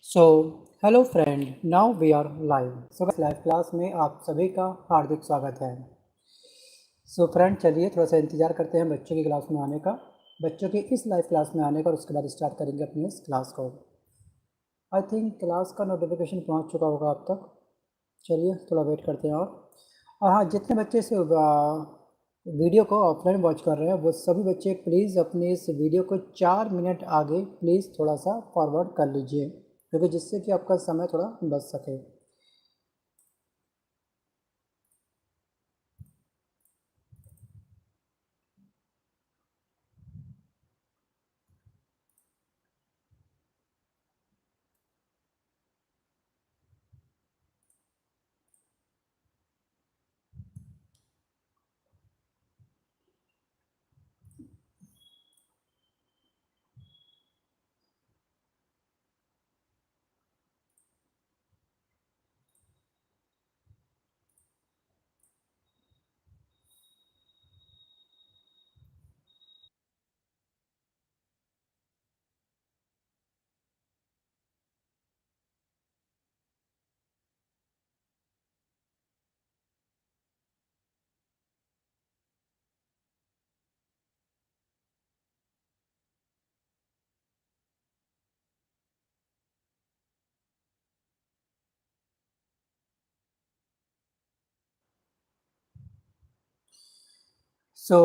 So hello friend, now we are live. Live class में आप सभी का हार्दिक स्वागत है। फ्रेंड, चलिए थोड़ा सा इंतज़ार करते हैं बच्चों की क्लास में आने का, बच्चों की इस लाइव क्लास में आने का, और उसके बाद स्टार्ट करेंगे अपनी इस क्लास को। आई थिंक क्लास का नोटिफिकेशन पहुंच चुका होगा अब तक। चलिए थोड़ा वेट करते हैं। और हाँ, जितने बच्चे से वीडियो को ऑफलाइन वॉच कर रहे हैं वो सभी बच्चे प्लीज़ अपने इस वीडियो को 4 मिनट आगे प्लीज़ थोड़ा सा फॉरवर्ड कर लीजिए, क्योंकि जिससे कि आपका समय थोड़ा बच सके। सो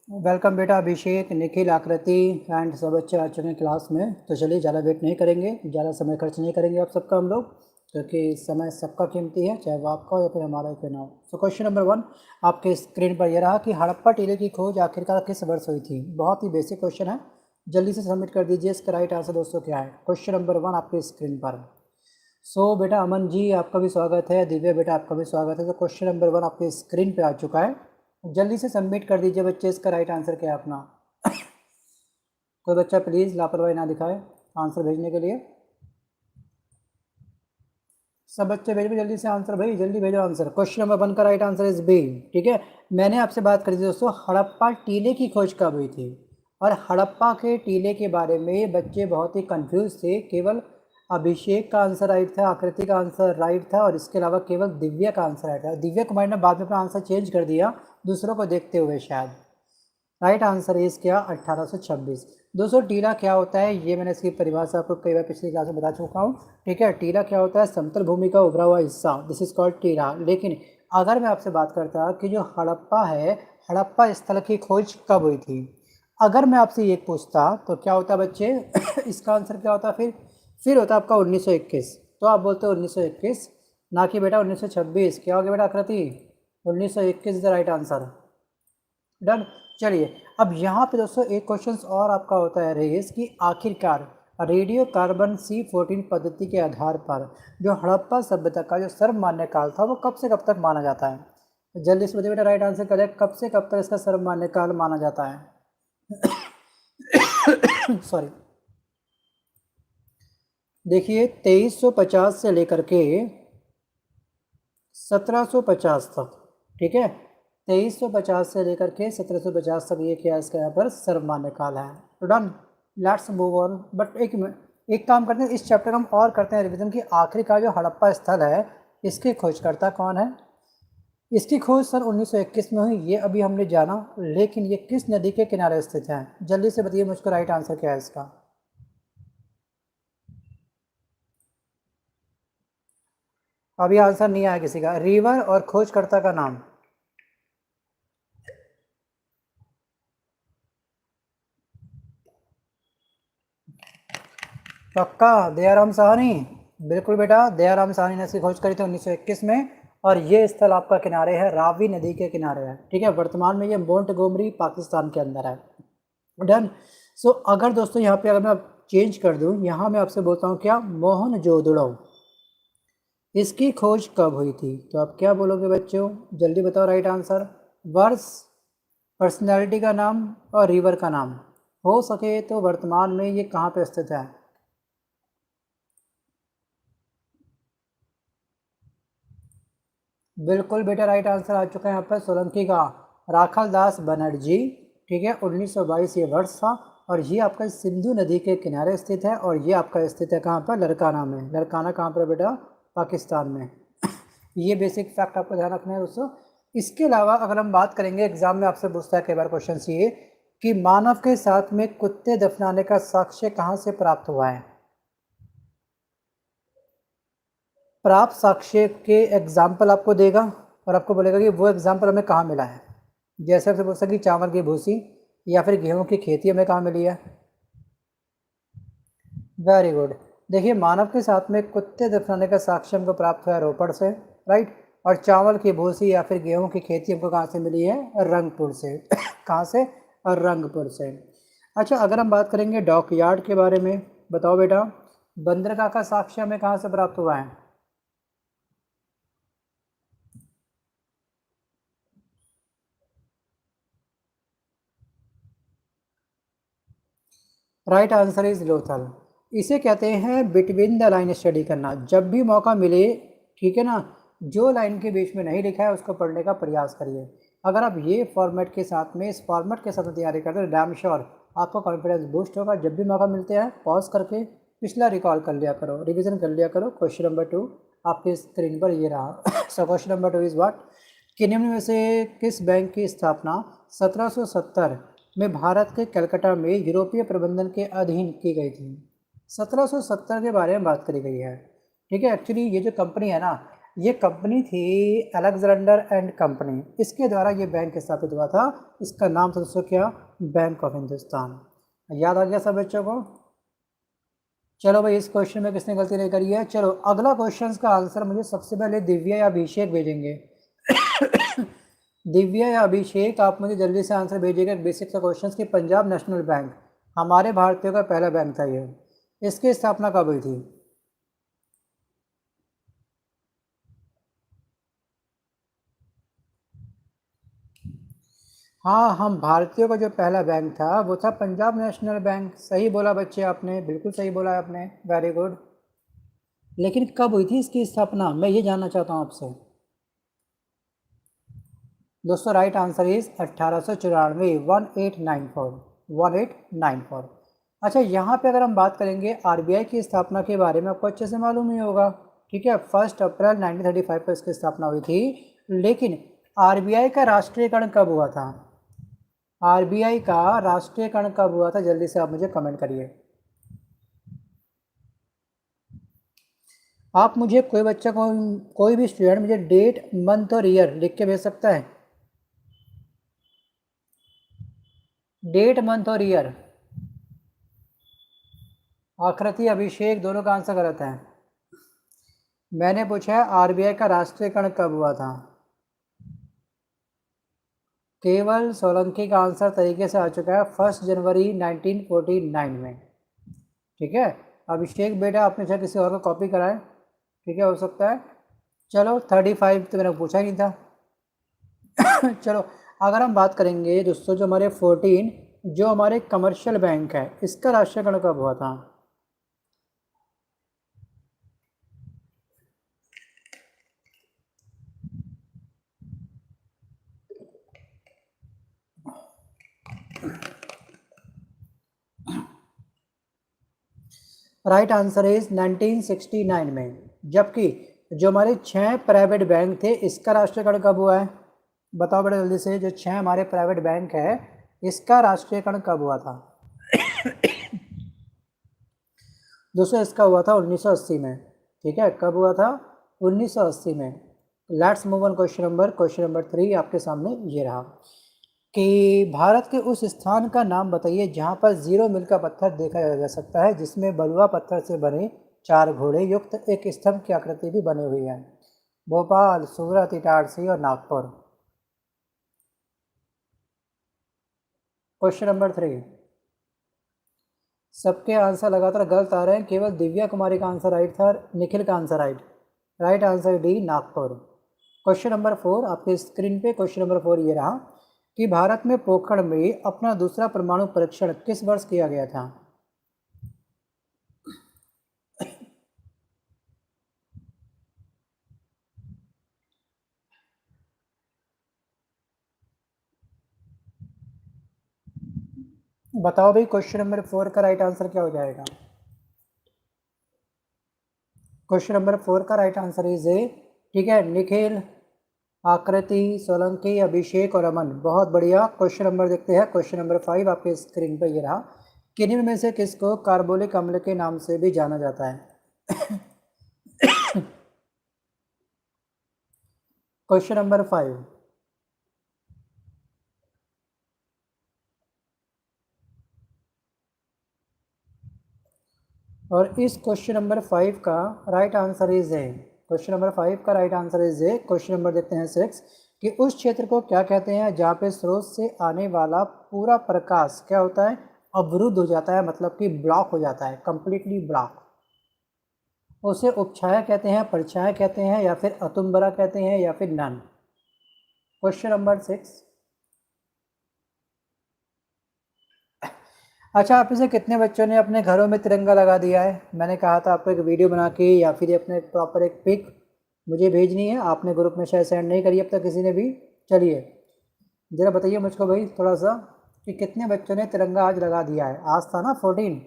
वेलकम बेटा अभिषेक, निखिल, आकृति एंड सब बच्चे आ चुके हैं क्लास में। तो चलिए ज़्यादा वेट नहीं करेंगे, ज़्यादा समय खर्च नहीं करेंगे आप सबका हम लोग, क्योंकि समय सबका कीमती है, चाहे वो आपका हो या फिर हमारा क्यों ना हो। सो क्वेश्चन नंबर 1 आपके स्क्रीन पर यह रहा कि हड़प्पा टीले की खोज आखिरकार किस वर्ष हुई थी। बहुत ही बेसिक क्वेश्चन है, जल्दी से सबमिट कर दीजिए। इसका राइट आंसर दोस्तों क्या है? क्वेश्चन नंबर 1 आपके स्क्रीन पर। बेटा अमन जी आपका भी स्वागत है, दिव्या बेटा आपका भी स्वागत है। तो क्वेश्चन नंबर 1 आपके स्क्रीन पे आ चुका है, जल्दी से सबमिट कर दीजिए बच्चे। इसका राइट आंसर क्या है अपना? कोई बच्चा प्लीज़ लापरवाही ना दिखाए आंसर भेजने के लिए। सब बच्चे भेजो जल्दी से आंसर, भाई जल्दी भेजो आंसर। क्वेश्चन नंबर 1 का राइट आंसर इज बी। ठीक है, मैंने आपसे बात करी थी दोस्तों, हड़प्पा टीले की खोज कब हुई थी। और हड़प्पा के टीले के बारे में बच्चे बहुत ही कंफ्यूज थे। केवल अभिषेक का आंसर राइट था, आकृति का आंसर राइट था, और इसके अलावा केवल दिव्या का आंसर राइट था। दिव्या कुमारी ने बाद में अपना आंसर चेंज कर दिया दूसरों को देखते हुए शायद। राइट आंसर इज क्या? 1826। दोस्तों टीला क्या होता है ये मैंने इसकी परिभाषा आपको कई बार पिछली क्लास में बता चुका हूँ। ठीक है, टीला क्या होता है? समतल भूमि का उभरा हुआ हिस्सा, दिस इज कॉल्ड टीला। लेकिन अगर मैं आपसे बात करता कि जो हड़प्पा है, हड़प्पा स्थल की खोज कब हुई थी, अगर मैं आपसे ये पूछता तो क्या होता बच्चे? इसका आंसर क्या होता फिर होता आपका 1921। तो आप बोलते हो 1921, ना कि बेटा 1926। क्या हो गया बेटा आकृति? 1921 is the right answer. Done. चलिए अब यहाँ पे दोस्तों एक क्वेश्चन और आपका होता है रेस कि आखिरकार रेडियो कार्बन C14 पद्धति के आधार पर जो हड़प्पा सभ्यता का जो सर्वमान्य काल था वो कब से कब तक माना जाता है? तो जल्दी से बताइए बेटा, राइट आंसर करें, कब से कब तक इसका सर्वमान्य काल माना जाता है? सॉरी, देखिए 2350 से लेकर के 1750 तक। ठीक है, 2350 से लेकर के 1750 तक ये क्या इसका यहाँ पर सर्वमान्य काल है। तो done, let's move on. But एक काम करते हैं, इस चैप्टर हम और करते हैं रिवीजन की आखिरकार जो हड़प्पा स्थल है इसकी खोजकर्ता कौन है। इसकी खोज सन 1921 में हुई, ये अभी हमने जाना, लेकिन ये किस नदी के किनारे स्थित है? जल्दी से बताइए मुझको, राइट आंसर क्या है इसका? अभी आंसर नहीं आया किसी का। रिवर और खोजकर्ता का नाम? पक्का दयाराम साहनी? बिल्कुल बेटा, दयाराम साहनी ने इसकी खोज करी थी 1921 में। और ये स्थल आपका किनारे है, रावी नदी के किनारे है। ठीक है, वर्तमान में ये मोंटगोमरी पाकिस्तान के अंदर है। डन। अगर दोस्तों यहाँ पे अगर मैं चेंज कर दूँ, यहाँ मैं आपसे बोलता हूँ क्या, मोहनजोदड़ो, इसकी खोज कब हुई थी? तो आप क्या बोलोगे बच्चों? जल्दी बताओ राइट आंसर। वर्ष, पर्सनैलिटी का नाम और रिवर का नाम। हो सके तो वर्तमान में ये कहाँ पे स्थित है? बिल्कुल बेटा, राइट आंसर आ चुका है यहाँ पर, सोलंकी का राखल दास बनर्जी। ठीक है, 1922 ये वर्ष था। और ये आपका सिंधु नदी के किनारे स्थित है, और ये आपका स्थित है कहाँ पर, लड़काना में। लड़काना कहाँ पर बेटा, पाकिस्तान में। ये बेसिक फैक्ट आपको ध्यान रखना है दोस्तों। इसके अलावा अगर हम बात करेंगे, एग्जाम में आपसे पूछता है कई बार क्वेश्चन ये कि मानव के साथ में कुत्ते दफनाने का साक्ष्य कहाँ से प्राप्त हुआ है। प्राप्त साक्ष्य के एग्जाम्पल आपको देगा और आपको बोलेगा कि वो एग्जाम्पल हमें कहाँ मिला है। जैसे आपसे पूछ सकते कि चावल की भूसी या फिर गेहूं की खेती हमें कहाँ मिली है। Very good. देखिए, मानव के साथ में कुत्ते दफनाने का साक्ष्य हमको प्राप्त हुआ है रोपड़ से, राइट। और चावल की भूसी या फिर गेहूं की खेती हमको कहाँ से मिली है, रंगपुर से। कहाँ से, रंगपुर से। अच्छा, अगर हम बात करेंगे डॉक यार्ड के बारे में, बताओ बेटा, बंदरगाह का साक्ष्य हमें कहाँ से प्राप्त हुआ है। Right answer is Lothal. इसे कहते हैं बिटवीन द लाइन स्टडी करना। जब भी मौका मिले, ठीक है ना, जो लाइन के बीच में नहीं लिखा है उसको पढ़ने का प्रयास करिए। अगर आप ये फॉर्मेट के साथ में, इस फॉर्मेट के साथ तैयारी करते हैं, डैम श्योर आपका कॉन्फिडेंस बूस्ट होगा। जब भी मौका मिलते हैं पॉज करके पिछला रिकॉल कर लिया करो, रिविजन कर लिया करो। क्वेश्चन नंबर 2 आपकी स्क्रीन पर ये रहा। So question number 2 is what, कि निम्न में से किस बैंक की स्थापना 1770 में भारत के कलकत्ता में यूरोपीय प्रबंधन के अधीन की गई थी। 1770 के बारे में बात करी गई है, ठीक है। एक्चुअली ये जो कंपनी है ना, ये कंपनी थी अलेक्जेंडर एंड कंपनी, इसके द्वारा ये बैंक स्थापित हुआ था। इसका नाम था दोस्तों क्या, बैंक ऑफ हिंदुस्तान। याद आ गया सब बच्चों को। चलो भाई, इस क्वेश्चन में किसने गलती नहीं करी है। चलो अगला क्वेश्चन का आंसर मुझे सबसे पहले दिव्या या अभिषेक भेजेंगे। दिव्या या अभिषेक, आप मुझे जल्दी से आंसर भेजिएगा बेसिक सा क्वेश्चन कि पंजाब नेशनल बैंक हमारे भारतीयों का पहला बैंक था ये, इसकी स्थापना कब हुई थी। हाँ, हम भारतीयों का जो पहला बैंक था वो था पंजाब नेशनल बैंक। सही बोला बच्चे आपने, बिल्कुल सही बोला आपने, वेरी गुड। लेकिन कब हुई थी इसकी स्थापना, मैं ये जानना चाहता हूँ आपसे। दोस्तों राइट आंसर इज 1894, 1894, 1894। अच्छा, यहाँ पे अगर हम बात करेंगे आरबीआई की स्थापना के बारे में, आपको अच्छे से मालूम ही होगा, ठीक है। 1 अप्रैल 1935 को इसकी स्थापना हुई थी। लेकिन आरबीआई का राष्ट्रीयकरण कब हुआ था, आरबीआई का राष्ट्रीयकरण कब हुआ था, जल्दी से आप मुझे कमेंट करिए। आप मुझे, कोई बच्चा, कोई भी स्टूडेंट मुझे डेट मंथ और ईयर लिख के भेज सकता है। डेट मंथ और ईयर। आकृति अभिषेक दोनों का आंसर गलत है। मैंने पूछा है आरबीआई का राष्ट्रीयकरण कब हुआ था। केवल सोलंकी का आंसर तरीके से आ चुका है, 1 जनवरी 1949 में, ठीक है। अभिषेक बेटा, आपने शायद किसी और को कॉपी कराए, ठीक है, हो सकता है। चलो 35 तो मैंने पूछा ही नहीं था। चलो, अगर हम बात करेंगे दोस्तों, जो हमारे 14, जो हमारे कमर्शियल बैंक है, इसका राष्ट्रीयकरण कब हुआ था। राइट आंसर इज 1969 में। जबकि जो हमारे 6 प्राइवेट बैंक थे, इसका राष्ट्रीयकरण कब हुआ है, बताओ बेटा जल्दी से। जो 6 हमारे प्राइवेट बैंक है, इसका राष्ट्रीयकरण कब हुआ था। दोस्तों इसका हुआ था 1980 में, ठीक है। कब हुआ था, 1980 में। Let's move on question number 3 आपके सामने ये रहा, कि भारत के उस स्थान का नाम बताइए जहाँ पर 0 मील का पत्थर देखा जा सकता है, जिसमें बलुआ पत्थर से बने 4 घोड़े युक्त एक स्तंभ की आकृति भी बनी हुई है। भोपाल, सूरत, इटारसी और नागपुर। Question number 3। सबके आंसर लगातार गलत आ रहे हैं, केवल दिव्या कुमारी का आंसर राइट था, निखिल का answer right. Right answer D, Nagpur. Question number 4 आपके स्क्रीन पे, क्वेश्चन नंबर 4 ये रहा, कि भारत में पोखरण में अपना दूसरा परमाणु परीक्षण किस वर्ष किया गया था। बताओ भाई, क्वेश्चन नंबर 4 का राइट आंसर क्या हो जाएगा? क्वेश्चन नंबर 4 का राइट आंसर इज ए, ठीक है, निखिल, आकृति, सोलंकी, अभिषेक और अमन। बहुत बढ़िया। क्वेश्चन नंबर देखते हैं, क्वेश्चन नंबर 5 आपके स्क्रीन पर ये रहा। किन्हीं में से किसको कार्बोलिक अम्ल के नाम से भी जाना जाता है? Question number 5। और इस क्वेश्चन नंबर 5 का right answer is A, question number 5 का right answer is A. Question number देखते हैं 6 कि उस क्षेत्र को क्या कहते हैं जहाँ पे स्रोत से आने वाला पूरा प्रकाश क्या होता है, अवरुद्ध हो जाता है, मतलब कि ब्लॉक हो जाता है, कंप्लीटली ब्लॉक। उसे उपछाया कहते हैं, परछाया कहते हैं, या फिर अतुम्बरा कहते हैं, या फिर नन। Question number 6। अच्छा, आप में से कितने बच्चों ने अपने घरों में तिरंगा लगा दिया है? मैंने कहा था आपको एक वीडियो बना के या फिर अपने प्रॉपर एक पिक मुझे भेजनी है, आपने ग्रुप में शायद सेंड नहीं करी अब तक किसी ने भी। चलिए ज़रा बताइए मुझको भाई थोड़ा सा कि कितने बच्चों ने तिरंगा आज लगा दिया है। आज था ना 14,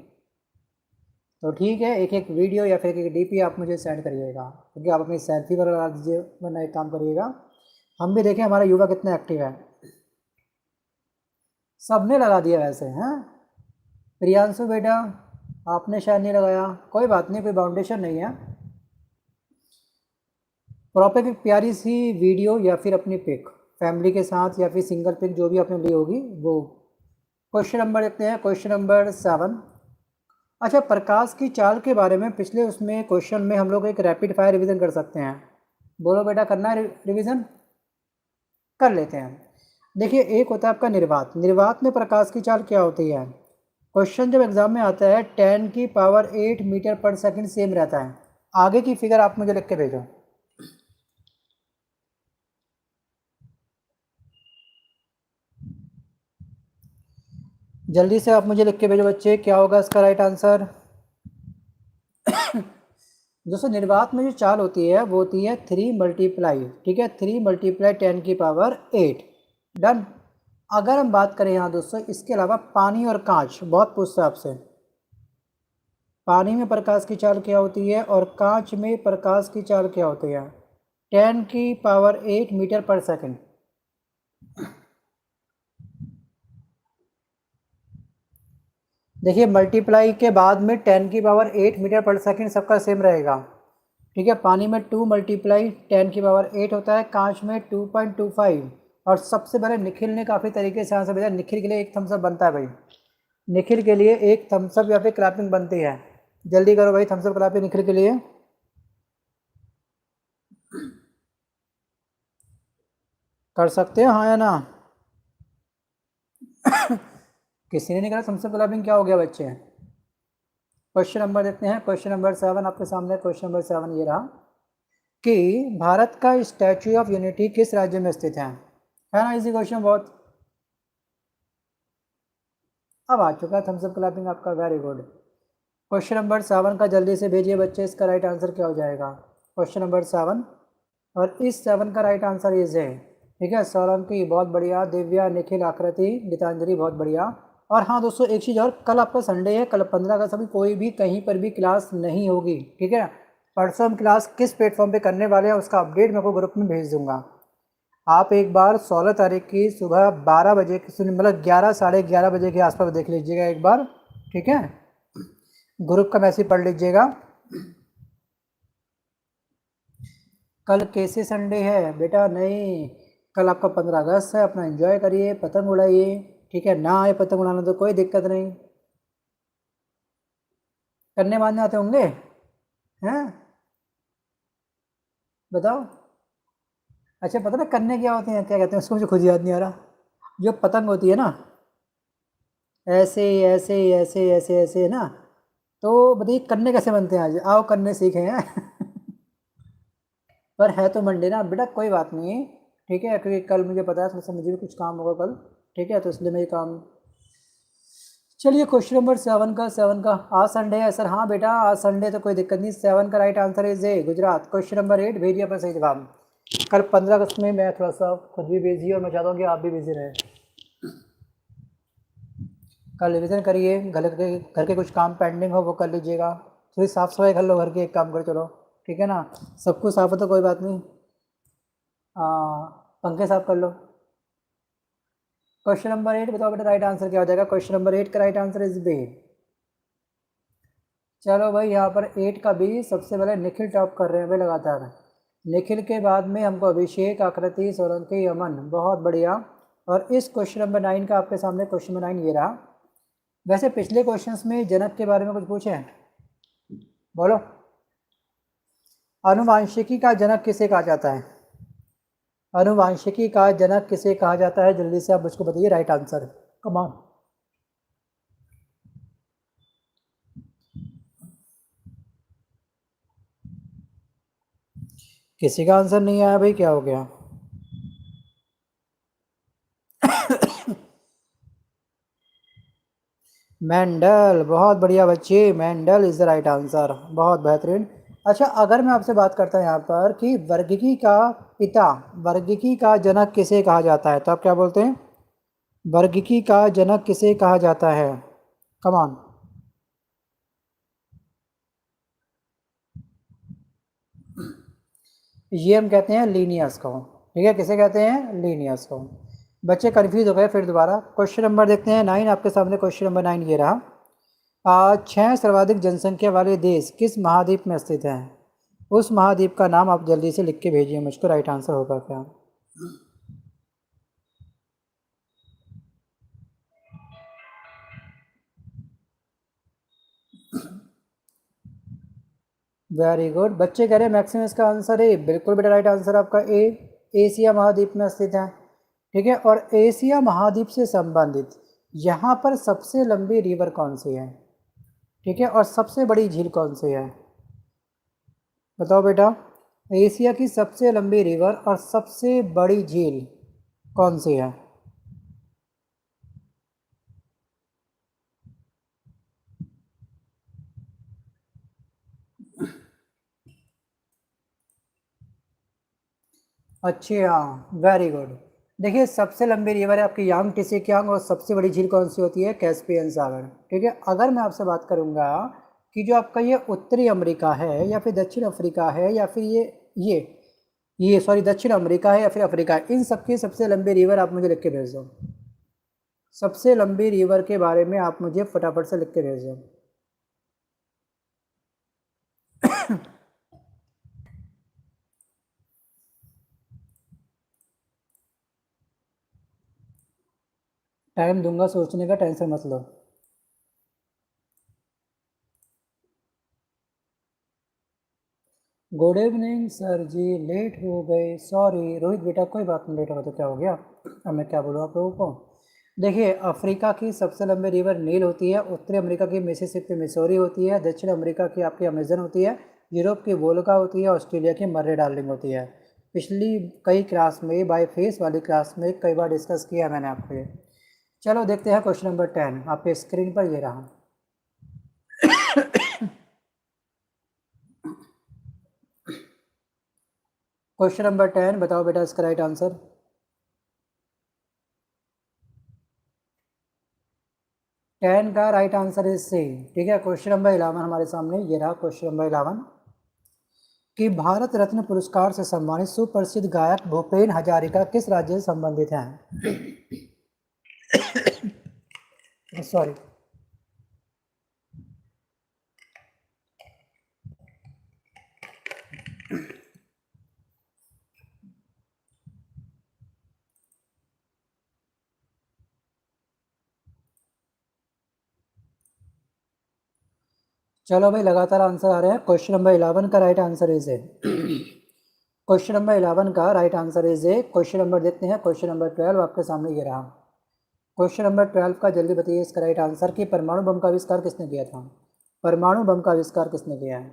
तो ठीक है, एक एक वीडियो या फिर एक डीपी आप मुझे सेंड करिएगा, क्योंकि आप अपनी सेल्फी वगैरह लगा दीजिए, वरना एक काम करिएगा, हम भी देखें हमारा युवा कितना एक्टिव है। सबने लगा दिया वैसे हैं। प्रियांशु बेटा, आपने शायद नहीं लगाया, कोई बात नहीं, कोई बाउंडेशन नहीं है। प्रॉपर एक प्यारी सी वीडियो या फिर अपनी पिक फैमिली के साथ या फिर सिंगल पिक जो भी आपने ली होगी वो। क्वेश्चन नंबर देखते हैं, क्वेश्चन नंबर 7। अच्छा, प्रकाश की चाल के बारे में पिछले उसमें क्वेश्चन में हम लोग एक रैपिड फायर रिवीजन कर सकते हैं। बोलो बेटा, करना है रिवीजन? कर लेते हैं। देखिए, एक होता है आपका निर्वात। निर्वात में प्रकाश की चाल क्या होती है? क्वेश्चन जब एग्जाम में आता है 10⁸ मीटर पर सेकंड सेम रहता है। आगे की फिगर आप मुझे लिख के भेजो। जल्दी से आप मुझे लिख के भेजो बच्चे, क्या होगा इसका राइट आंसर? दोस्तों, निर्वात में जो चाल होती है वो होती है 3 मल्टीप्लाई, ठीक है, 3 × 10⁸ डन। अगर हम बात करें यहाँ दोस्तों, इसके अलावा पानी और कांच, बहुत पूछता है आपसे, पानी में प्रकाश की चाल क्या होती है और कांच में प्रकाश की चाल क्या होती है? 10⁸ मीटर पर सेकंड। देखिए, मल्टीप्लाई के बाद में 10⁸ मीटर पर सेकंड सबका सेम रहेगा, ठीक है। पानी में 2 × 10⁸ होता है, कांच में 2.25। और सबसे पहले निखिल ने काफ़ी तरीके से आंसर भेजा। निखिल के लिए एक थम्सअप बनता है भाई, निखिल के लिए एक थम्सअप या फिर क्लैपिंग बनती है। जल्दी करो भाई, थम्सअप क्लैपिंग निखिल के लिए। कर सकते हो हाँ या ना? किसी ने नहीं करा थम्सअप क्लैपिंग, क्या हो गया बच्चे? क्वेश्चन नंबर देखते हैं, क्वेश्चन नंबर 7 आपके सामने। क्वेश्चन नंबर 7 ये रहा कि भारत का स्टैच्यू ऑफ यूनिटी किस राज्य में स्थित है ना? इजी क्वेश्चन बहुत। अब आ चुका है थम्सअप क्लैपिंग आपका, वेरी गुड। क्वेश्चन नंबर 7 का जल्दी से भेजिए बच्चे, इसका राइट आंसर क्या हो जाएगा? क्वेश्चन नंबर 7, और इस 7 का राइट आंसर इज है, ठीक है। सोलंकी बहुत बढ़िया, दिव्या, निखिल, आकृति, गीतांजलि बहुत बढ़िया। और हाँ दोस्तों, एक चीज़ और, कल आपका संडे है, कल 15 अगस्त अभी कोई भी कहीं पर भी क्लास नहीं होगी, ठीक है। परसों हम क्लास किस प्लेटफॉर्म पे करने वाले हैं उसका अपडेट मैं आपको ग्रुप में भेज दूंगा। आप एक बार 16 तारीख की सुबह 12 बजे, मतलब 11 साढ़े 11 बजे के आसपास देख लीजिएगा एक बार, ठीक है। ग्रुप का मैसेज पढ़ लीजिएगा। कल कैसे संडे है बेटा? नहीं, कल आपका 15 अगस्त है, अपना एंजॉय करिए, पतंग उड़ाइए, ठीक है। ना आए पतंग उड़ाना तो कोई दिक्कत नहीं, करने बांधने आते होंगे हैं? बताओ। अच्छा, पता ना करने क्या होते हैं, क्या कहते हैं उसको, मुझे खुद याद नहीं आ रहा। जो पतंग होती है ना, ऐसे ऐसे ऐसे ऐसे ऐसे है ना, तो बताइए करने कैसे बनते हैं? आज आओ करने सीखे हैं। पर है तो मंडे ना बेटा, कोई बात नहीं, ठीक है, क्योंकि कल मुझे पता है थोड़ा सा मुझे भी कुछ काम होगा कल, ठीक है, तो इसलिए मैं ये काम। चलिए क्वेश्चन नंबर 7 का आज संडे है सर? हाँ बेटा आज संडे, तो कोई दिक्कत नहीं। 7 का right answer is A, Gujarat. Question number 8 भेजिए अपना सही जवाब। कल 15 अगस्त में मैं थोड़ा सा खुद भी बिजी और मैं चाहता हूँ कि आप भी बिजी रहें। कल रिविज़न करिए, घर के कुछ काम पेंडिंग हो वो कर लीजिएगा, थोड़ी साफ़ सफाई कर लो घर की, एक काम करो चलो, ठीक है ना। सब कुछ साफ़ हो तो कोई बात नहीं, पंखे साफ़ कर लो। क्वेश्चन नंबर 8 बताओ बेटा, राइट आंसर क्या हो जाएगा? क्वेश्चन नंबर 8 का राइट आंसर इज बी। चलो भाई, यहाँ पर 8 का बी सबसे पहले निखिल टॉप कर रहे हैं भाई लगातार। निखिल के बाद में हमको अभिषेक, आकृति, सोलंकी, अमन, बहुत बढ़िया। और इस क्वेश्चन नंबर 9 का आपके सामने क्वेश्चन नंबर 9 ये रहा। वैसे पिछले क्वेश्चंस में जनक के बारे में कुछ पूछे हैं? बोलो। अनुवांशिकी का जनक किसे कहा जाता है? अनुवांशिकी का जनक किसे कहा जाता है? जल्दी से आप मुझको बताइए राइट आंसर, कम ऑन। किसी का आंसर नहीं आया भाई, क्या हो गया? मेंडल, बहुत बढ़िया बच्चे, Mendel is the right answer, बहुत बेहतरीन। अच्छा, अगर मैं आपसे बात करता हूँ यहाँ पर कि वर्गीकी का पिता, वर्गीकी का जनक किसे कहा जाता है, तो आप क्या बोलते हैं? वर्गीकी का जनक किसे कहा जाता है? Come on. ये हम कहते हैं लीनियस को, ठीक है, किसे कहते हैं? लीनियस को। बच्चे कंफ्यूज हो गए, फिर दोबारा क्वेश्चन नंबर देखते हैं 9 आपके सामने। क्वेश्चन नंबर 9 ये रहा। 6 सर्वाधिक जनसंख्या वाले देश किस महाद्वीप में स्थित हैं? उस महाद्वीप का नाम आप जल्दी से लिख के भेजिए मुझको, राइट आंसर होगा क्या? वेरी गुड, बच्चे कह रहे हैं मैक्सिमम इसका आंसर ए, बिल्कुल बेटा राइट आंसर आपका ए, एशिया महाद्वीप में स्थित है, ठीक है। और एशिया महाद्वीप से संबंधित यहाँ पर सबसे लंबी रिवर कौन सी है, ठीक है, और सबसे बड़ी झील कौन सी है? बताओ बेटा, एशिया की सबसे लंबी रिवर और सबसे बड़ी झील कौन सी है? अच्छी, हाँ, वेरी गुड। देखिए, सबसे लंबी रिवर है आपकी यांग टिसिकियांग, और सबसे बड़ी झील कौन सी होती है? कैस्पियन सागर, ठीक है। अगर मैं आपसे बात करूंगा कि जो आपका ये उत्तरी अमेरिका है या फिर दक्षिण अफ्रीका है या फिर ये ये सॉरी दक्षिण अमेरिका है या फिर अफ्रीका है, इन सबकी सबसे लंबी रिवर आप मुझे लिख के भेज दो। सबसे लंबी रिवर के बारे में आप मुझे फटाफट से लिख के भेज दो। टाइम दूंगा सोचने का, टेंशन मत लो। गुड इवनिंग सर जी, लेट हो गए, सॉरी। रोहित बेटा कोई बात नहीं, लेट हो गया तो क्या हो गया, अब मैं क्या बोलूँ आप लोगों को। देखिए, अफ्रीका की सबसे लंबी रिवर नील होती है, उत्तरी अमेरिका की मिसिसिपी मिसौरी होती है, दक्षिण अमेरिका की आपकी अमेजन होती है, यूरोप की वोल्गा होती है, ऑस्ट्रेलिया की मर्रे डार्लिंग होती है। पिछली कई क्लास में, बाय फेस वाली क्लास में कई बार डिस्कस किया मैंने आपको ये। चलो देखते हैं क्वेश्चन नंबर 10 आपके स्क्रीन पर ये रहा। क्वेश्चन नंबर 10 बताओ बेटा इसका राइट आंसर। 10 का राइट आंसर इज सी, ठीक है। क्वेश्चन नंबर 11 हमारे सामने ये रहा। क्वेश्चन नंबर 11 कि भारत रत्न पुरस्कार से सम्मानित सुप्रसिद्ध गायक भूपेन हजारिका किस राज्य से संबंधित हैं? सॉरी। चलो भाई, लगातार आंसर आ रहे हैं। क्वेश्चन नंबर 11 का right answer is A. Question number 11 का right answer is A. Question number देखते हैं, क्वेश्चन नंबर 12 आपके सामने ये रहा। क्वेश्चन नंबर 12 का जल्दी बताइए इसका राइट आंसर कि परमाणु बम का आविष्कार किसने किया था? परमाणु बम का आविष्कार किसने किया है?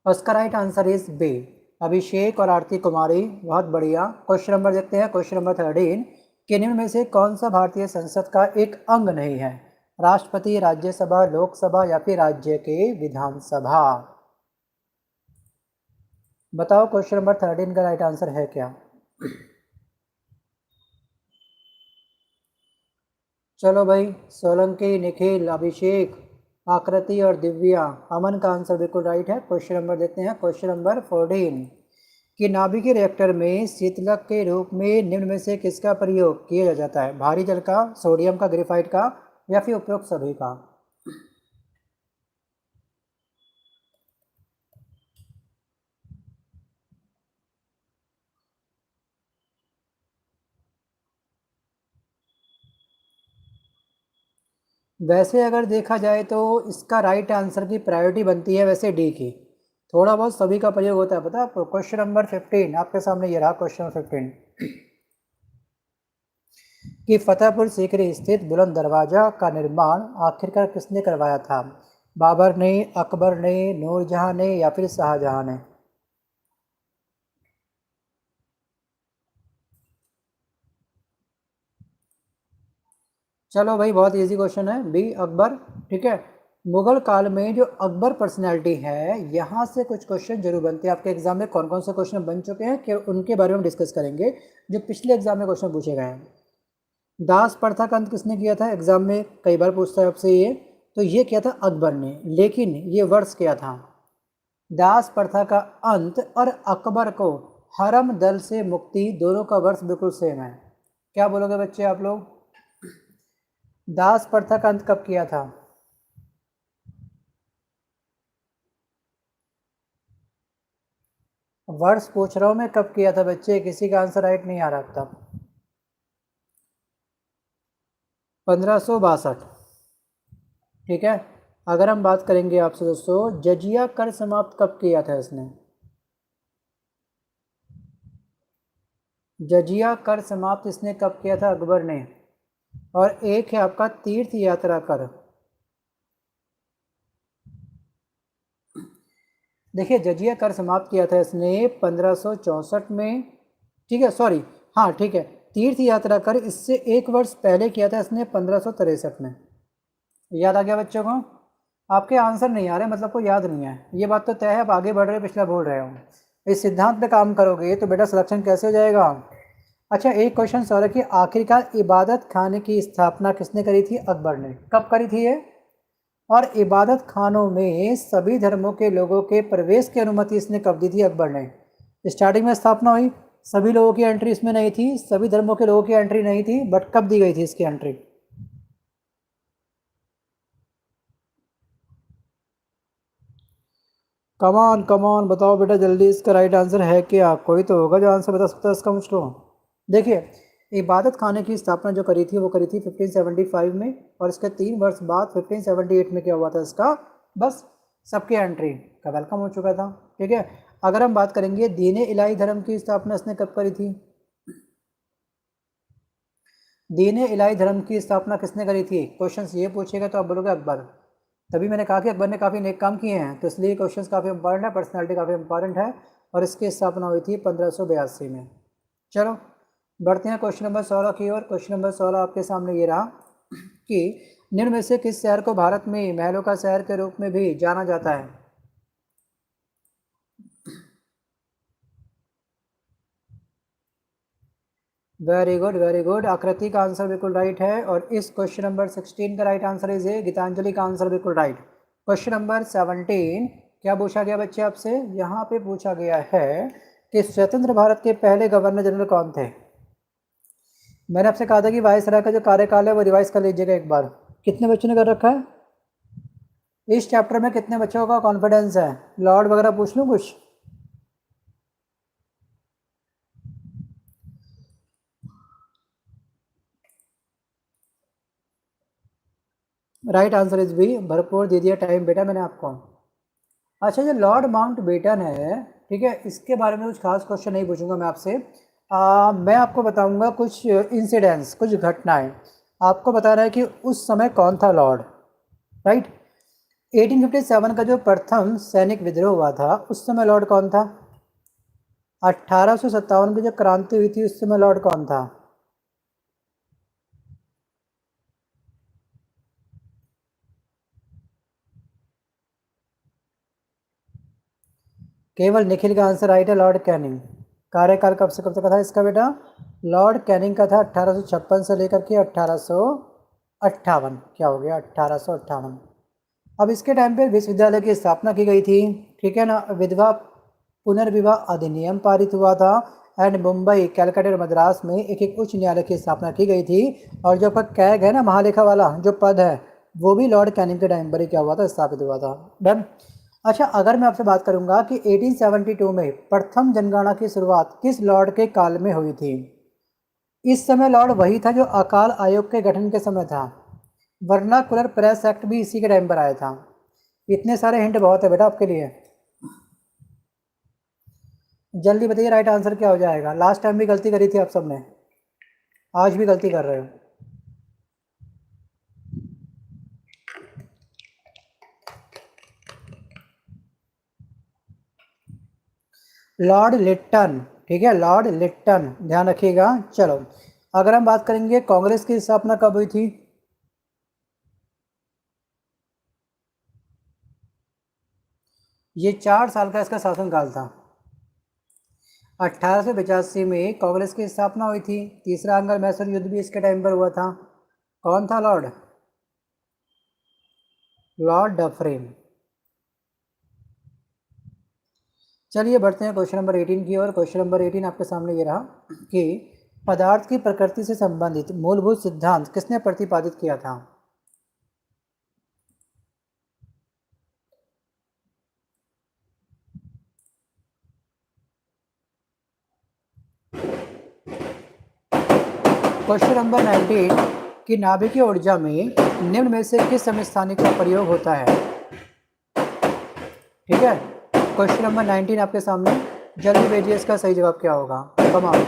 उसका राइट आंसर इज बी, अभिषेक और आरती कुमारी, बहुत बढ़िया। क्वेश्चन नंबर देखते हैं, क्वेश्चन नंबर 13 कि निम्न में से कौन सा भारतीय संसद का एक अंग नहीं है? राष्ट्रपति, राज्यसभा, लोकसभा या फिर राज्य के विधानसभा? बताओ क्वेश्चन नंबर 13 का राइट आंसर है क्या? चलो भाई, सोलंकी, निखिल, अभिषेक, आकृति और दिव्या, अमन का आंसर बिल्कुल राइट है। क्वेश्चन नंबर देखते हैं, क्वेश्चन नंबर 14 कि नाभिकीय रिएक्टर में शीतलक के रूप में निम्न में से किसका प्रयोग किया जाता है? भारी जल का, सोडियम का, ग्रेफाइट का, या फिर उपरोक्त सभी का? वैसे अगर देखा जाए तो इसका राइट आंसर की प्रायोरिटी बनती है वैसे डी की। थोड़ा बहुत सभी का प्रयोग होता है, पता है आपको? क्वेश्चन नंबर 15 आपके सामने ये रहा, क्वेश्चन नंबर 15 कि फतेहपुर सीकरी स्थित बुलंद दरवाजा का निर्माण आखिरकार किसने करवाया था? बाबर ने, अकबर ने, नूरजहां ने, या फिर शाहजहां ने? चलो भाई, बहुत इजी क्वेश्चन है, बी अकबर। ठीक है, मुगल काल में जो अकबर पर्सनैलिटी है, यहाँ से कुछ क्वेश्चन जरूर बनते हैं आपके एग्जाम में। कौन कौन से क्वेश्चन बन चुके हैं कि उनके बारे में डिस्कस करेंगे, जो पिछले एग्जाम में क्वेश्चन पूछे गए हैं। दास प्रथा का अंत किसने किया था? एग्जाम में कई बार पूछता है आपसे ये। तो ये किया था अकबर ने, लेकिन ये वर्ष क्या था? दास प्रथा का अंत और अकबर को हरम दल से मुक्ति, दोनों का वर्ष बिल्कुल सेम है। क्या बोलोगे बच्चे आप लोग? दास प्रथा का अंत कब किया था? वर्ष पूछ रहा हूँ मैं, कब किया था बच्चे? किसी का आंसर राइट नहीं आ रहा तब। 1562। ठीक है, अगर हम बात करेंगे आपसे दोस्तों, जजिया कर समाप्त कब किया था इसने? जजिया कर समाप्त इसने कब किया था? अकबर ने। और एक है आपका तीर्थ यात्रा कर। देखिए, जजिया कर समाप्त किया था इसने 1564 में। ठीक है, सॉरी, हाँ ठीक है, तीर्थ यात्रा कर इससे एक वर्ष पहले किया था इसने 1563 में। याद आ गया बच्चों को? आपके आंसर नहीं आ रहे मतलब को याद नहीं है, ये बात तो तय है। आप आगे बढ़ रहे, पिछला भूल रहे हो। इस सिद्धांत पे काम करोगे तो बेटा सिलेक्शन कैसे हो जाएगा? अच्छा, एक क्वेश्चन सवाल कि आखिरकार इबादत खाने की स्थापना किसने करी थी? अकबर ने। कब करी थी ये? और इबादत खानों में सभी धर्मों के लोगों के प्रवेश की अनुमति इसने कब दी थी? अकबर ने। स्टार्टिंग में स्थापना हुई, सभी लोगों की एंट्री इसमें नहीं थी, सभी धर्मों के लोगों की एंट्री नहीं थी, बट कब दी गई थी इसकी एंट्री? कमान कमान, बताओ बेटा जल्दी, इसका राइट आंसर है क्या? कोई तो होगा जो आंसर बता सकता है इसका मुझको। देखिए, इबादत खाने की स्थापना जो करी थी वो करी थी 1575 में, और इसके 3 वर्ष बाद 1578 में क्या हुआ था इसका? बस सबके एंट्री का वेलकम हो चुका था। ठीक है, अगर हम बात करेंगे दीन इलाही धर्म की स्थापना इसने कब करी थी? दीन इलाही धर्म की स्थापना किसने करी थी? क्वेश्चन ये पूछेगा तो आप बोलोगे अकबर। तभी मैंने कहा कि अकबर ने काफ़ी नेक काम किए हैं, तो इसलिए क्वेश्चन काफ़ी इंपॉर्टेंट है, पर्सनैलिटी काफ़ी इंपॉर्टेंट है। और इसकी स्थापना हुई थी 1582 में। चलो, बढ़ते हैं क्वेश्चन नंबर 16 की ओर। क्वेश्चन नंबर 16 आपके सामने ये रहा कि निम्न में से किस शहर को भारत में महलों का शहर के रूप में भी जाना जाता है? Very good, very good. आकृति का आंसर बिल्कुल राइट है, और इस क्वेश्चन नंबर 16 का right answer is A. Gitanjali का आंसर बिल्कुल राइट। क्वेश्चन नंबर 17 क्या पूछा गया बच्चे आपसे? यहाँ पे पूछा गया है कि स्वतंत्र भारत के पहले गवर्नर जनरल कौन थे? मैंने आपसे कहा था कि वायसराय का जो कार्यकाल है वो रिवाइज कर लीजिएगा एक बार। कितने बच्चों ने कर रखा है? इस चैप्टर में कितने बच्चों का कॉन्फिडेंस है? लॉर्ड वगैरह पूछ लूँ कुछ? राइट आंसर इज बी, भरपूर दे दिया टाइम बेटा मैंने आपको। अच्छा, जो लॉर्ड माउंट बेटन है, ठीक है, इसके बारे में कुछ खास क्वेश्चन नहीं पूछूंगा मैं आपसे। मैं आपको बताऊंगा कुछ इंसिडेंट्स, कुछ घटनाएं। आपको बताना है कि उस समय कौन था लॉर्ड। राइट, 1857 का जो प्रथम सैनिक विद्रोह हुआ था उस समय लॉर्ड कौन था? 1857 की जो क्रांति हुई थी उस समय लॉर्ड कौन था? केवल निखिल का आंसर राइट है, लॉर्ड कैनिंग। कार्यकाल कब से कब तक का था इसका बेटा? लॉर्ड कैनिंग का था 1856 से लेकर के 1858। क्या हो गया? 1858। अब इसके टाइम पे विश्वविद्यालय की स्थापना की गई थी, ठीक है ना। विधवा पुनर्विवाह अधिनियम पारित हुआ था, एंड मुंबई, कैलकाटा और मद्रास में एक एक उच्च न्यायालय की स्थापना की गई थी। और जो आपका कैग है ना, महालेखा वाला जो पद है, वो भी लॉर्ड कैनिंग के टाइम पर ही क्या हुआ था? स्थापित हुआ था। डन। अच्छा, अगर मैं आपसे बात करूंगा कि 1872 में प्रथम जनगणना की शुरुआत किस लॉर्ड के काल में हुई थी? इस समय लॉर्ड वही था जो अकाल आयोग के गठन के समय था। वर्नाकुलर प्रेस एक्ट भी इसी के टाइम पर आया था। इतने सारे हिंट बहुत है बेटा आपके लिए। जल्दी बताइए राइट आंसर क्या हो जाएगा। लास्ट टाइम भी गलती करी थी आप सबने, आज भी गलती कर रहे हो। लॉर्ड लिट्टन, ठीक है, लॉर्ड लिट्टन, ध्यान रखिएगा। चलो, अगर हम बात करेंगे कांग्रेस की स्थापना कब हुई थी? ये 4 साल का इसका शासनकाल था। 1885 में कांग्रेस की स्थापना हुई थी। तीसरा अंग्ल मैसूर युद्ध भी इसके टाइम पर हुआ था। कौन था लॉर्ड? Lord Dufferin. चलिए बढ़ते हैं क्वेश्चन नंबर 18 की ओर। क्वेश्चन नंबर 18 आपके सामने ये रहा कि पदार्थ की प्रकृति से संबंधित मूलभूत सिद्धांत किसने प्रतिपादित किया था? क्वेश्चन नंबर 19 कि नाभिकीय ऊर्जा में निम्न में से किस समस्थानिक का प्रयोग होता है? ठीक है, क्वेश्चन नंबर 19 आपके सामने। जल्दी भेजिए, इसका सही जवाब क्या होगा? कमाल।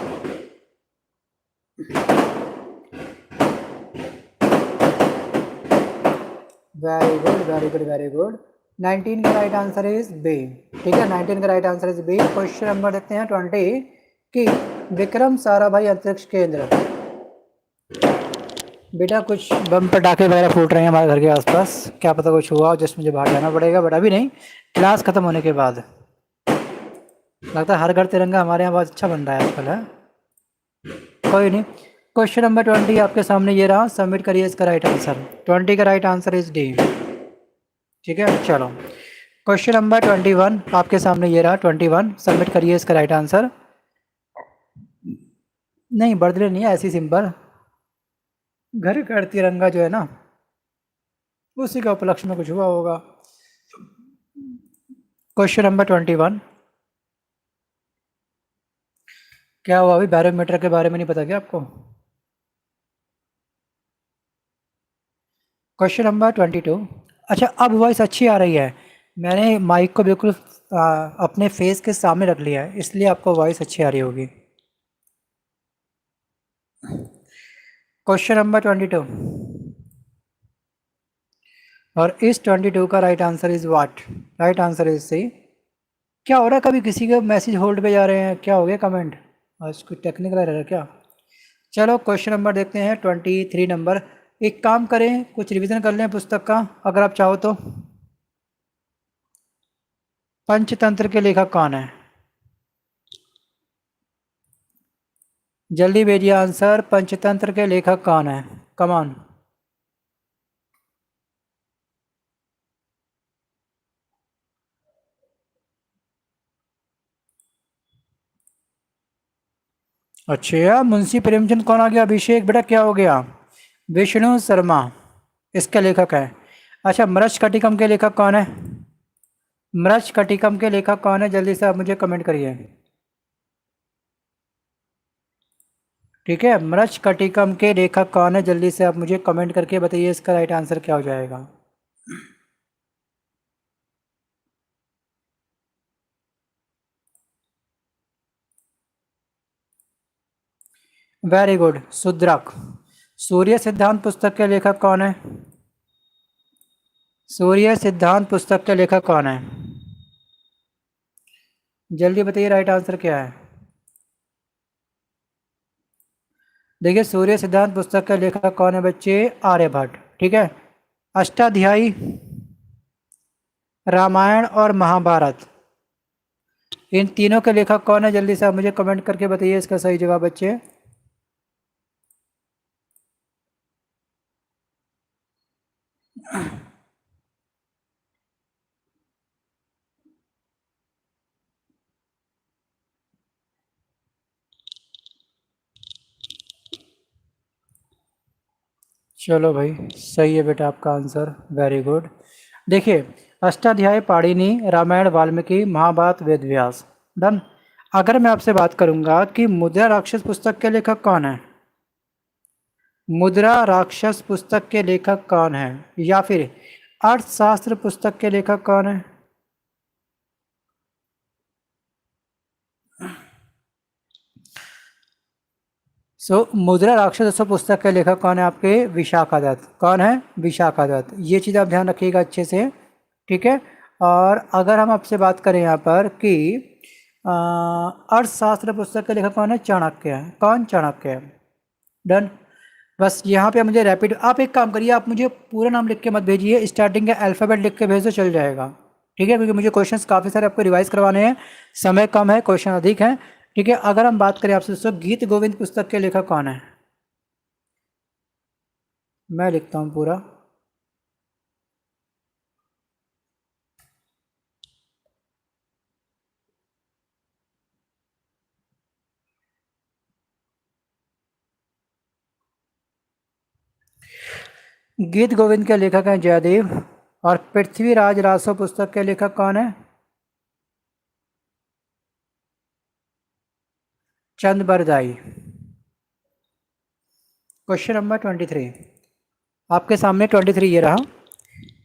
Very good, very good, very good. 19 का राइट आंसर इज बी। ठीक है, 19 का right answer is B. Question number देखते हैं 20 कि विक्रम साराभाई अंतरिक्ष केंद्र। बेटा कुछ बम पटाखे वगैरह फूट रहे हैं हमारे घर के आसपास, क्या पता कुछ हुआ हो, जस्ट मुझे बाहर जाना पड़ेगा, बट अभी नहीं, क्लास खत्म होने के बाद। लगता है हर घर तिरंगा हमारे यहाँ बहुत अच्छा बन रहा है आजकल, है। कोई नहीं। क्वेश्चन नंबर 20 आपके सामने ये रहा, सबमिट करिए इसका राइट आंसर। 20 का राइट आंसर इज डी। ठीक है, चलो क्वेश्चन नंबर 21 आपके सामने ये रहा, 21, सबमिट करिए इसका राइट आंसर। नहीं, बर्थडे नहीं है, ऐसी सिंपल घर का तिरंगा जो है ना, उसी का उपलक्ष्य में कुछ हुआ होगा। क्वेश्चन नंबर 21, क्या हुआ? अभी बैरोमीटर के बारे में नहीं पता क्या आपको? Question number 22। अच्छा, अब वॉइस अच्छी आ रही है। मैंने माइक को बिल्कुल अपने फेस के सामने रख लिया है, इसलिए आपको वॉइस अच्छी आ रही होगी। क्वेश्चन नंबर 22, और इस 22 का right answer is what? Right answer is C. क्या हो रहा है? कभी किसी के मैसेज होल्ड पे जा रहे हैं, क्या हो गया? कमेंट आज कुछ टेक्निकल एरर है क्या? चलो क्वेश्चन नंबर देखते हैं 23 नंबर। एक काम करें, कुछ रिवीजन कर लें पुस्तक का, अगर आप चाहो तो। पंचतंत्र के लेखक कौन है? जल्दी भेजिए आंसर। पंचतंत्र के लेखक कौन है? Come on. अच्छा, मुंशी प्रेमचंद कौन आ गया? अभिषेक बेटा क्या हो गया? विष्णु शर्मा इसके लेखक है। अच्छा, मृच्छकटिकम के लेखक कौन है? मृच्छकटिकम के लेखक कौन है? जल्दी से आप मुझे कमेंट करिए। ठीक है, मृच्छकटिकम के लेखक कौन है? जल्दी से आप मुझे कमेंट करके बताइए, इसका राइट आंसर क्या हो जाएगा। Very good, Shudraka. सूर्य सिद्धांत पुस्तक के लेखक कौन है? सूर्य सिद्धांत पुस्तक के लेखक कौन है? जल्दी बताइए राइट आंसर क्या है। देखिए, सूर्य सिद्धांत पुस्तक के लेखक कौन है बच्चे? आर्यभट्ट। ठीक है, अष्टाध्यायी, रामायण और महाभारत, इन तीनों के लेखक कौन है? जल्दी से आप मुझे कमेंट करके बताइए इसका सही जवाब बच्चे। चलो भाई, सही है बेटा आपका आंसर, वेरी गुड। देखिए, अष्टाध्यायी पाणिनि, रामायण वाल्मीकि, महाभारत वेद व्यास। डन। अगर मैं आपसे बात करूंगा कि मुद्रा राक्षस पुस्तक के लेखक कौन है, मुद्रा राक्षस पुस्तक के लेखक कौन है, या फिर अर्थशास्त्र पुस्तक के लेखक कौन है? मुद्रा राक्षस पुस्तक के लेखक कौन है आपके? विशाखा दत्त। कौन है? विशाखा दत्त। ये चीज़ आप ध्यान रखिएगा अच्छे से, ठीक है। और अगर हम आपसे बात करें यहाँ पर कि अर्थशास्त्र पुस्तक के लेखक कौन है? चाणक्य है। कौन? चाणक्य है। डन। बस यहाँ पे मुझे रैपिड, आप एक काम करिए, आप मुझे पूरा नाम लिख के मत भेजिए, स्टार्टिंग का अल्फ़ाबेट लिख के भेज दो, चल जाएगा, ठीक है, क्योंकि मुझे क्वेश्चंस काफ़ी सारे आपको रिवाइज करवाने हैं, समय कम है, क्वेश्चन अधिक हैं, ठीक है। अगर हम बात करें आपसे दोस्तों, गीत गोविंद पुस्तक के लेखक कौन है? मैं लिखता हूँ पूरा। गीत गोविंद के लेखक हैं जयदेव। और पृथ्वीराज रासो पुस्तक के लेखक कौन है? चंद बरदाई। क्वेश्चन नंबर 23 आपके सामने, 23 ये रहा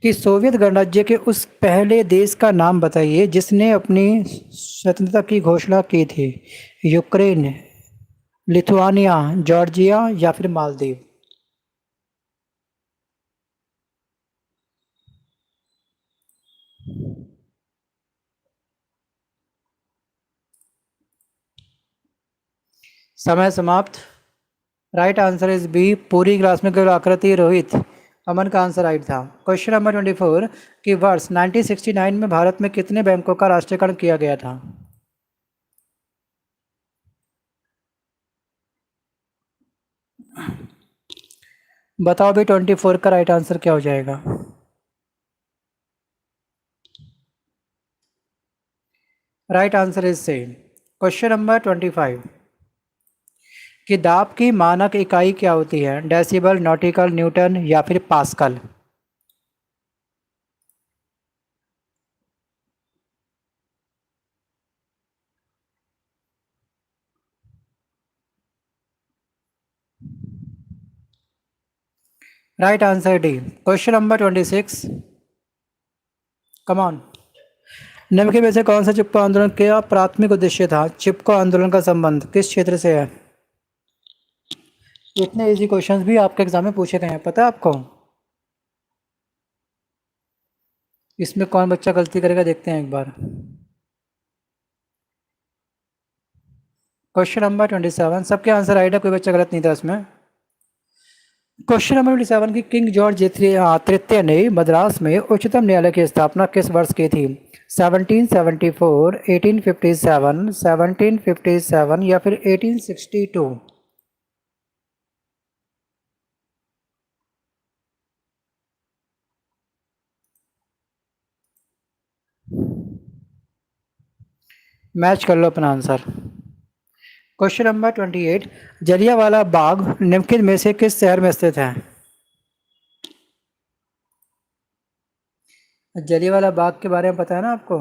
कि सोवियत गणराज्य के उस पहले देश का नाम बताइए जिसने अपनी स्वतंत्रता की घोषणा की थी। यूक्रेन, लिथुआनिया, जॉर्जिया या फिर मालदीव। समय समाप्त। राइट आंसर इज बी, पूरी ग्लास में केवल आकृति। रोहित, अमन का आंसर राइट था। क्वेश्चन नंबर 24 कि वर्ष 1969 में भारत में कितने बैंकों का राष्ट्रीयकरण किया गया था? बताओ भी, 24 का राइट आंसर क्या हो जाएगा? Right answer is same. Question number 25 कि दाब की मानक इकाई क्या होती है? डेसिबल, नॉटिकल, न्यूटन या फिर pascal. Right answer D. Question number 26, come on. निम्न में से कौन सा चिपको आंदोलन का प्राथमिक उद्देश्य था? चिपको आंदोलन का संबंध किस क्षेत्र से है? इतने इजी क्वेश्चंस भी आपके एग्जाम में पूछे गए हैं, पता है आपको? इसमें कौन बच्चा गलती करेगा, देखते हैं एक बार। क्वेश्चन नंबर 27 सबके आंसर राइट है, कोई बच्चा गलत नहीं था इसमें। क्वेश्चन नंबर 27 की किंग जॉर्ज तृतीय ने मद्रास में उच्चतम न्यायालय की स्थापना किस वर्ष की थी? 1774, 1857, 1757 या फिर 1862? मैच कर लो अपना answer. Question number 28 Jallianwala Bagh निम्नलिखित में से किस शहर में स्थित है? जलियांवाला बाग के बारे में पता है ना आपको?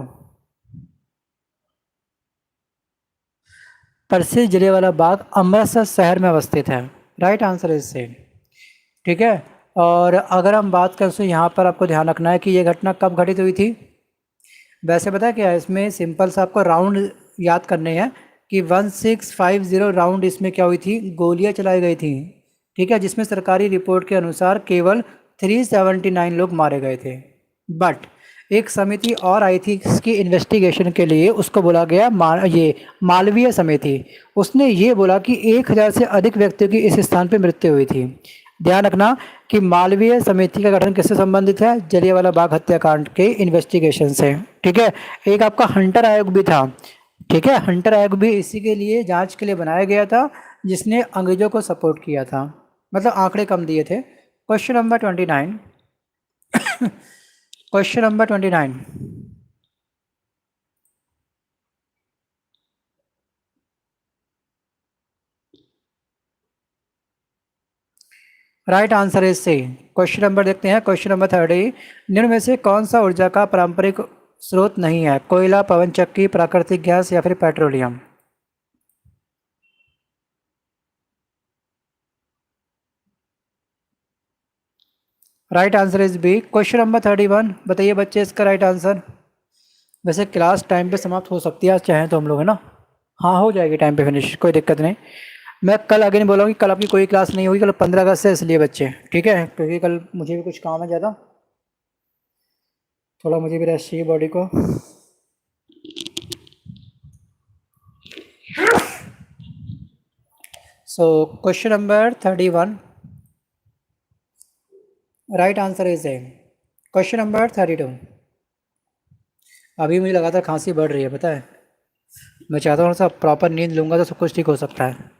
प्रसिद्ध जलियांवाला बाग अमृतसर शहर में अवस्थित है। राइट आंसर इज सेम, ठीक है। और अगर हम बात करें तो यहाँ पर आपको ध्यान रखना है कि ये घटना कब घटित हुई थी। वैसे पता है क्या है, इसमें सिंपल सा आपको राउंड याद करने हैं कि 1650 राउंड इसमें क्या हुई थी, गोलियां चलाई गई थी, ठीक है, जिसमें सरकारी रिपोर्ट के अनुसार केवल 379 लोग मारे गए थे। बट एक समिति और आई थी इसकी इन्वेस्टिगेशन के लिए, उसको बोला गया ये मालवीय समिति। उसने ये बोला कि 1000 से अधिक व्यक्तियों की इस स्थान पर मृत्यु हुई थी। ध्यान रखना कि मालवीय समिति का गठन किससे संबंधित है? जलियांवाला बाग हत्याकांड के इन्वेस्टिगेशन से, ठीक है। एक आपका हंटर आयोग भी था, ठीक है, हंटर एक्ट भी इसी के लिए जांच के लिए बनाया गया था, जिसने अंग्रेजों को सपोर्ट किया था, मतलब आंकड़े कम दिए थे। Question number 29। Question number 29। Right answer is C. Question number देखते हैं, क्वेश्चन नंबर 30। निम्न में से कौन सा ऊर्जा का पारंपरिक स्रोत नहीं है? कोयला, पवन चक्की, प्राकृतिक गैस या फिर petroleum? Right answer is B. Question number 31, बताइए बच्चे इसका राइट आंसर। वैसे क्लास टाइम पे समाप्त हो सकती है आज चाहें तो हम लोग, है ना? हाँ, हो जाएगी टाइम पे फिनिश, कोई दिक्कत नहीं। मैं कल आगे नहीं बोला हूँ कि कल आपकी कोई क्लास नहीं होगी, कल 15 अगस्त है इसलिए बच्चे, ठीक है, क्योंकि कल मुझे भी कुछ काम है ज़्यादा, थोड़ा मुझे भी रेस्ट चाहिए बॉडी को। So question number 31, right answer is A. Question number 32। अभी मुझे लगातार खांसी बढ़ रही है, पता है। मैं चाहता हूँ सब प्रॉपर नींद लूंगा तो सब कुछ ठीक हो सकता है।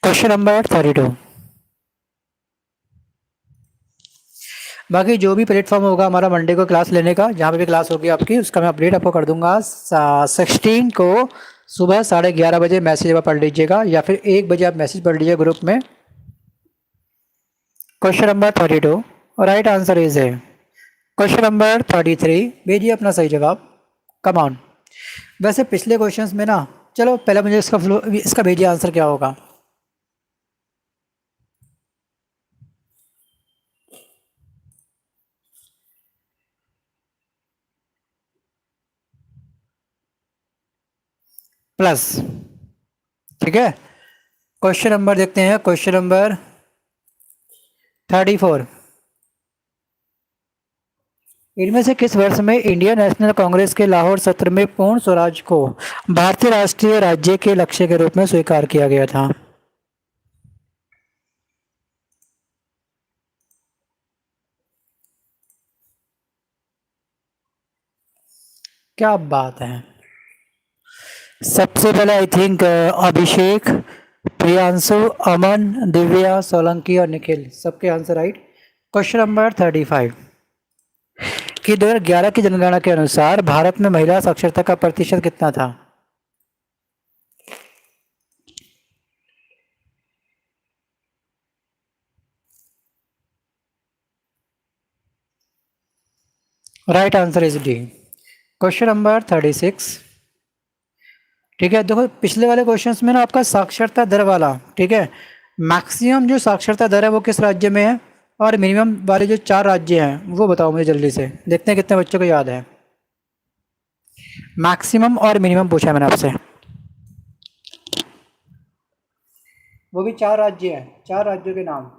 Question number 32। बाकी जो भी प्लेटफॉर्म होगा हमारा मंडे को क्लास लेने का, जहाँ पे भी क्लास होगी आपकी, उसका मैं अपडेट आपको कर दूंगा। 16 को सुबह 11:30 बजे मैसेज आप पढ़ लीजिएगा, या फिर 1 बजे आप मैसेज पढ़ लीजिए ग्रुप में। Question number 32, right answer is है। क्वेश्चन नंबर 33, भेजिए अपना सही जवाब। Come on. वैसे पिछले क्वेश्चंस में ना, चलो पहले मुझे इसका भेजिए आंसर क्या होगा। प्लस, ठीक है। क्वेश्चन नंबर देखते हैं, क्वेश्चन नंबर 34। इनमें से किस वर्ष में इंडियन नेशनल कांग्रेस के लाहौर सत्र में पूर्ण स्वराज को भारतीय राष्ट्रीय राज्य के लक्ष्य के रूप में स्वीकार किया गया था? क्या बात है। सबसे पहले आई थिंक अभिषेक, प्रियांशु, अमन, दिव्या, सोलंकी और निखिल, सबके आंसर राइट। क्वेश्चन नंबर 35, कि 2011 की जनगणना के अनुसार भारत में महिला साक्षरता का प्रतिशत कितना था? Right answer is D. Question number 36, ठीक है। देखो पिछले वाले क्वेश्चंस में ना आपका साक्षरता दर वाला, ठीक है, मैक्सिमम जो साक्षरता दर है वो किस राज्य में है, और मिनिमम वाले जो 4 राज्य हैं वो बताओ मुझे जल्दी से, देखते हैं कितने बच्चों को याद है। मैक्सिमम और मिनिमम पूछा है मैंने आपसे। वो भी 4 राज्य हैं, 4 राज्यों के नाम।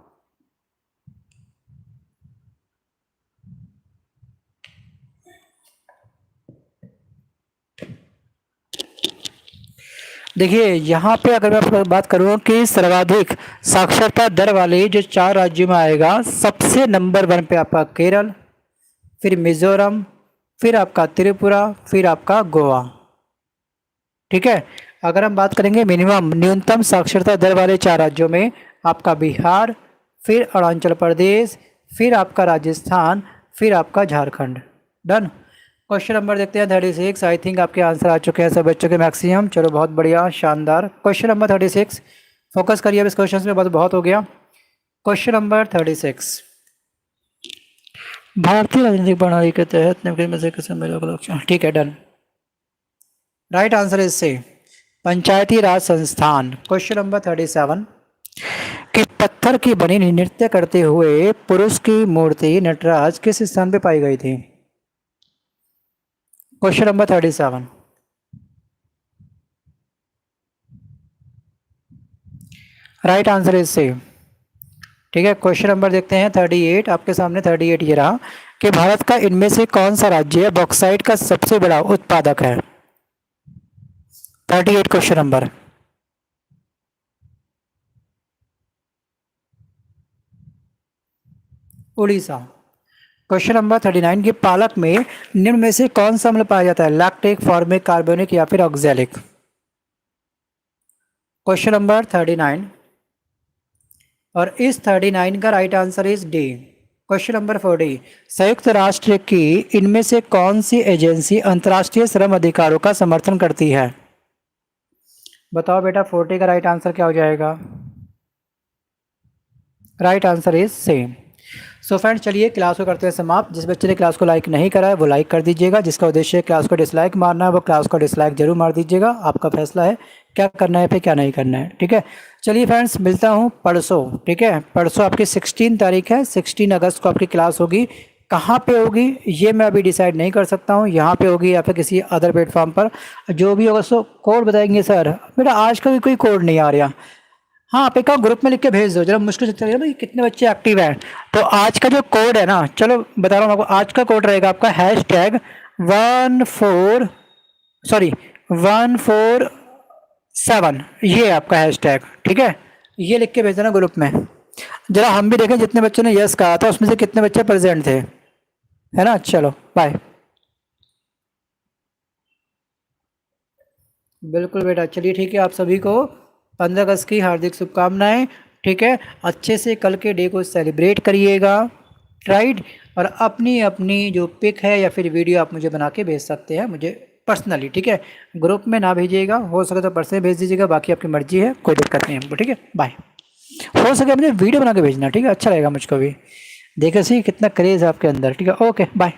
देखिए यहाँ पे अगर मैं आपको बात करूँ कि सर्वाधिक साक्षरता दर वाले जो 4 राज्यों में आएगा, सबसे नंबर 1 पे आपका केरल, फिर मिजोरम, फिर आपका त्रिपुरा, फिर आपका गोवा, ठीक है। अगर हम बात करेंगे मिनिमम न्यूनतम साक्षरता दर वाले 4 राज्यों में, आपका बिहार, फिर अरुणाचल प्रदेश, फिर आपका राजस्थान, फिर आपका झारखंड। डन। क्वेश्चन नंबर देखते हैं 36। आई थिंक आपके आंसर आ चुके हैं सब बच्चों के मैक्सिमम। चलो बहुत बढ़िया, शानदार। क्वेश्चन नंबर 36, फोकस करिए अब इस क्वेश्चन में, बस बहुत हो गया। क्वेश्चन नंबर 36, भारतीय राजनीतिक प्रणाली के तहत निम्नलिखित में से किसे महिला का लक्ष्य, ठीक है, डन। राइट आंसर इज से पंचायती राज संस्थान। क्वेश्चन नंबर 37, कि पत्थर की बनी नृत्य करते हुए पुरुष की मूर्ति नटराज किस स्थान पे पाई गई थी? Question number 37। Right answer is से, ठीक है। क्वेश्चन नंबर देखते हैं 38, आपके सामने 38 ये रहा, कि भारत का इनमें से कौन सा राज्य बॉक्साइट का सबसे बड़ा उत्पादक है? 38 question number. Orissa. Question number 39 की पालक में निम्न में से कौन सा अम्ल पाया जाता है? लैक्टिक, फॉर्मिक, कार्बोनिक या फिर ऑक्सैलिक? क्वेश्चन नंबर 39 और इस 39 का right answer is D. Question number 40 संयुक्त राष्ट्र की इनमें से कौन सी एजेंसी अंतर्राष्ट्रीय श्रम अधिकारों का समर्थन करती है? बताओ बेटा 40 का राइट आंसर क्या हो जाएगा? Right answer is same. So friends चलिए क्लास को करते हैं समाप्त। जिस बच्चे ने क्लास को लाइक नहीं करा है वो लाइक कर दीजिएगा, जिसका उद्देश्य है क्लास को डिसलाइक मारना है वो क्लास को डिसलाइक जरूर मार दीजिएगा। आपका फैसला है क्या करना है फिर क्या नहीं करना है, ठीक है। चलिए फ्रेंड्स मिलता हूँ परसों, ठीक है। परसों आपकी 16 तारीख है, 16 अगस्त को आपकी क्लास होगी। कहाँ पे होगी ये मैं अभी डिसाइड नहीं कर सकता हूँ, यहाँ पे होगी या फिर किसी अदर प्लेटफॉर्म पर, जो भी होगा सो कोड बताएंगे। सर बेटा आज का भी कोई कोड नहीं आ रहा। हाँ आप एक ग्रुप में लिख के भेज दो, जरा मुश्किल से चलेगा ना कि कितने बच्चे एक्टिव हैं। तो आज का जो कोड है ना, चलो बता रहा हूँ आपको, आज का कोड रहेगा आपका #147, ये है आपका हैशटैग, ठीक है। ये लिख के भेज देना ग्रुप में, जरा हम भी देखें जितने बच्चों ने यस कहा था उसमें से कितने बच्चे प्रेजेंट थे, है ना। चलो बाय। बिल्कुल बेटा, चलिए ठीक है। आप सभी को 15 अगस्त की हार्दिक शुभकामनाएं, ठीक है। अच्छे से कल के डे को सेलिब्रेट करिएगा, राइट। और अपनी अपनी जो पिक है या फिर वीडियो आप मुझे बना के भेज सकते हैं मुझे पर्सनली, ठीक है। ग्रुप में ना भेजिएगा, हो सके तो पर्सनली भेज दीजिएगा, बाकी आपकी मर्जी है, कोई दिक्कत नहीं हमको, ठीक है। बाय। हो सके मुझे वीडियो बना के भेजना, ठीक है, अच्छा रहेगा मुझको भी, देखिए सी कितना क्रेज़ है आपके अंदर, ठीक है। Okay bye.